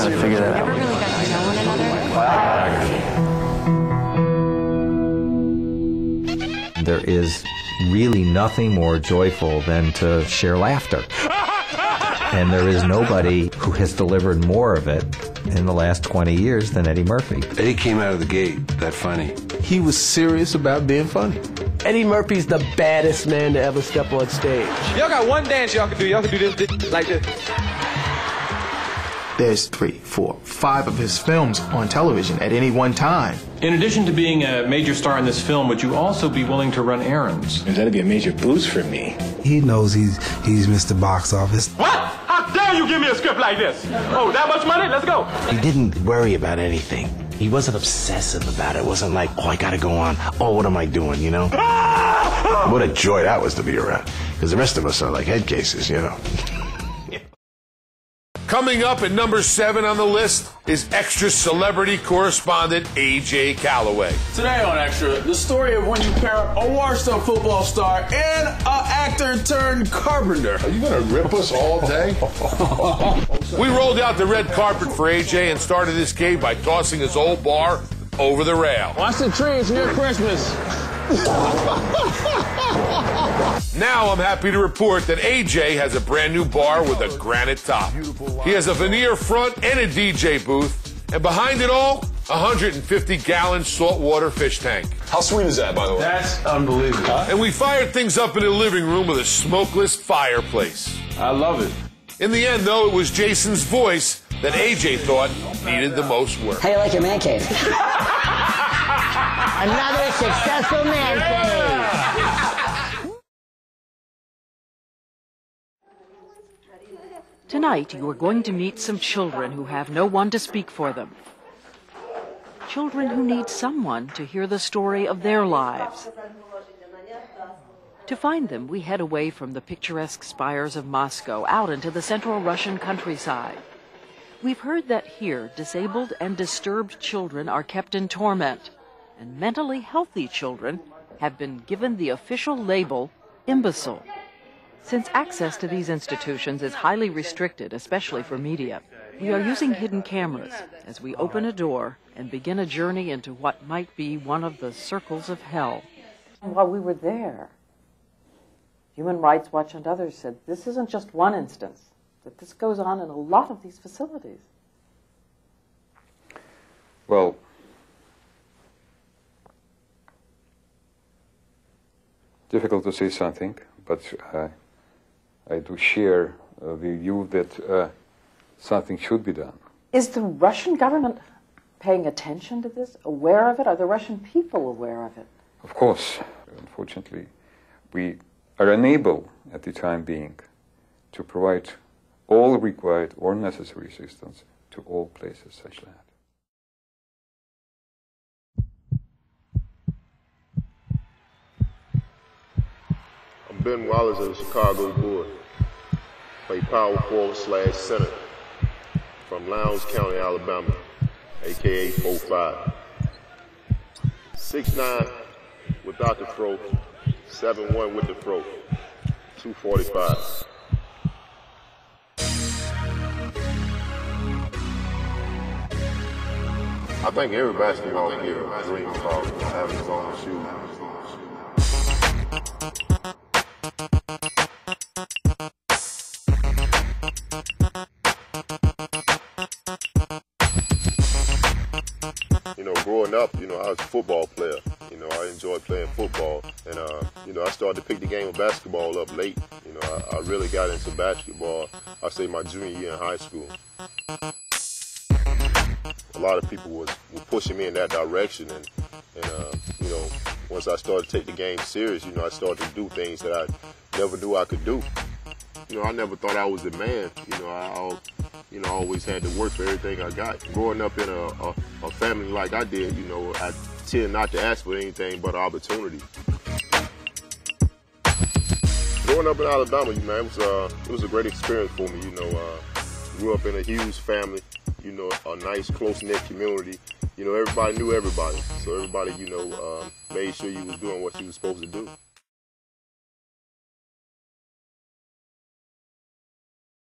trying to figure that out. Never really got to know one another. There is really nothing more joyful than to share laughter. And there is nobody who has delivered more of it in the last 20 years than Eddie Murphy. Eddie came out of the gate that funny. He was serious about being funny. Eddie Murphy's the baddest man to ever step on stage. Y'all got one dance y'all can do. Y'all can do this like this. There's 3, 4, 5 of his films on television at any one time. In addition to being a major star in this film, would you also be willing to run errands? That'd be a major boost for me. He knows he's Mr. Box Office. What? How dare you give me a script like this? Oh, that much money? Let's go. He didn't worry about anything. He wasn't obsessive about it. It wasn't like, oh, I gotta go on. Oh, what am I doing, you know? What a joy that was to be around. Because the rest of us are like head cases, you know. Coming up at number 7 on the list is Extra celebrity correspondent A.J. Calloway. Today on Extra, the story of when you pair up a washed-up football star and an actor turned carpenter. Are you going to rip us all day? We rolled out the red carpet for A.J. and started this game by tossing his old bar over the rail. Watch the trees near Christmas. Now I'm happy to report that AJ has a brand new bar with a granite top. He has a veneer front and a DJ booth, and behind it all, a 150-gallon saltwater fish tank. How sweet is that, by the way? That's unbelievable. And we fired things up in the living room with a smokeless fireplace. I love it. In the end, though, it was Jason's voice that AJ thought needed the most work. How do you like your man cave? Another successful man cave. Tonight, you are going to meet some children who have no one to speak for them. Children who need someone to hear the story of their lives. To find them, we head away from the picturesque spires of Moscow out into the central Russian countryside. We've heard that here, disabled and disturbed children are kept in torment, and mentally healthy children have been given the official label imbecile. Since access to these institutions is highly restricted, especially for media, we are using hidden cameras as we open a door and begin a journey into what might be one of the circles of hell. While we were there, Human Rights Watch and others said this isn't just one instance, that this goes on in a lot of these facilities. Well, difficult to say something, but I do share the view that something should be done. Is the Russian government paying attention to this, aware of it? Are the Russian people aware of it? Of course, unfortunately, we are unable at the time being to provide all required or necessary assistance to all places such that. I'm Ben Wallace of the Chicago Bulls. Play power forward / center from Lowndes County, Alabama, aka 4'5". 6'9" without the fro, 7'1" with the fro, 245. I think every basketball player dreams about having his own shoes. You know, growing up, you know, I was a football player. You know, I enjoyed playing football. And, you know, I started to pick the game of basketball up late. You know, I really got into basketball, I'd say my junior year in high school. A lot of people were pushing me in that direction. And you know, once I started to take the game serious, you know, I started to do things that I never knew I could do. You know, I never thought I was the man. You know, I always had to work for everything I got. Growing up in a family like I did, you know, I tend not to ask for anything but opportunity. Growing up in Alabama, you know, it was a great experience for me. You know, grew up in a huge family. You know, a nice close-knit community. You know, everybody knew everybody, so everybody, you know, made sure you was doing what you was supposed to do.